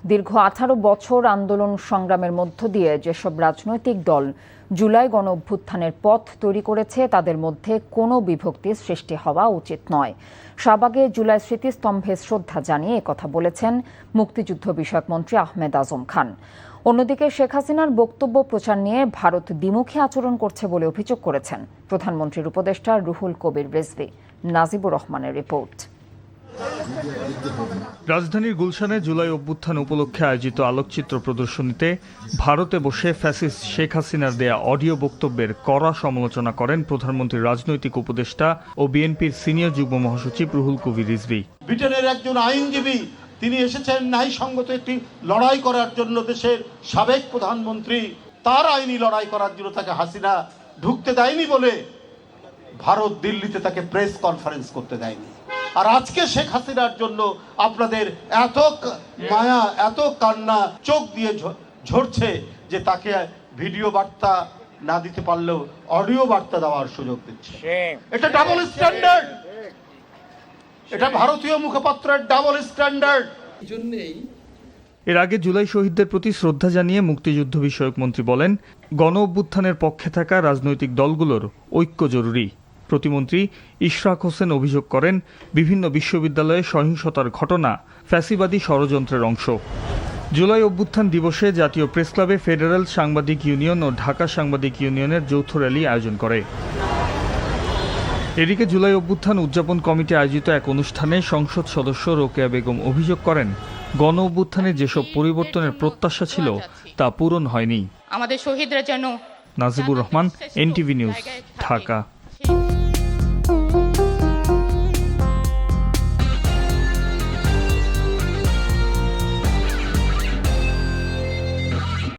দীর্ঘ 18 বছর আন্দোলন সংগ্রামের মধ্য দিয়ে যেসব রাজনৈতিক দল জুলাই গণ অভ্যুত্থানের পথ তৈরি করেছে তাদের মধ্যে কোনো বিভক্তি সৃষ্টি হওয়া উচিত নয়। শাহবাগে জুলাই স্মৃতিস্তম্ভে শ্রদ্ধা জানিয়ে একথা বলেছেন মুক্তিযুদ্ধ বিষয়ক মন্ত্রী আহমেদ আজম খান। অন্যদিকে শেখ হাসিনার বক্তব্য প্রচার নিয়ে ভারত দ্বিমুখী আচরণ করছে বলে অভিযোগ করেছেন প্রধানমন্ত্রীর উপদেষ্টা রুহুল কবির রিজভী। নাজিবুর রহমানের রিপোর্ট। রাজধানীর গুলশানে জুলাই অভ্যুত্থান উপলক্ষে আয়োজিত আলোকচিত্র প্রদর্শনীতে ভারতে বসে ফ্যাসিস্ট শেখ হাসিনার দেয়া অডিও বক্তব্যের কড়া সমালোচনা করেন প্রধানমন্ত্রীর রাজনৈতিক উপদেষ্টা ও বিএনপির সিনিয়র যুগ্ম মহাসচিব রুহুল কবির রিজভী। ব্রিটেনের একজন আইনজীবী, তিনি এসেছেন ন্যায়সঙ্গত একটি লড়াই করার জন্য। দেশের সাবেক প্রধানমন্ত্রী, তার আইনি লড়াই করার জন্য তাকে হাসিনা ঢুকতে দেয়নি বলে ভারত দিল্লিতে তাকে প্রেস কনফারেন্স করতে দেয়নি। আর আজকে শেখ হাসিনার জন্য আপনাদের এত মায়া, এত কান্না চোখ দিয়ে ঝরছে যে তাকে ভিডিও বার্তা না দিতে পারলেও অডিও বার্তা দেওয়ার সুযোগ দিচ্ছে। এটা ডাবল স্ট্যান্ডার্ড, এটা ভারতীয় মুখপাত্রের ডাবল স্ট্যান্ডার্ড। এর আগে জুলাই শহীদদের প্রতি শ্রদ্ধা জানিয়ে মুক্তিযুদ্ধ বিষয়ক মন্ত্রী বলেন, গণ অভ্যুত্থানের পক্ষে থাকা রাজনৈতিক দলগুলোর ঐক্য জরুরি। প্রতিমন্ত্রী ইশরাক হোসেন অভিযোগ করেন, বিভিন্ন বিশ্ববিদ্যালয়ে সহিংসতার ঘটনা ফ্যাসিবাদী ষড়যন্ত্রের অংশ। জুলাই অভ্যুত্থান দিবসে জাতীয় প্রেসক্লাবে ফেডারেল সাংবাদিক ইউনিয়ন ও ঢাকা সাংবাদিক ইউনিয়নের যৌথ র্যালি আয়োজন করে। এদিকে জুলাই অভ্যুত্থান উদযাপন কমিটি আয়োজিত এক অনুষ্ঠানে সংসদ সদস্য রোকেয়া বেগম অভিযোগ করেন, গণ অভ্যুত্থানে যেসব পরিবর্তনের প্রত্যাশা ছিল তা পূরণ হয়নি। আমাদের শহীদরা যেন। Najibur Rahman, NTV news, Dhaka.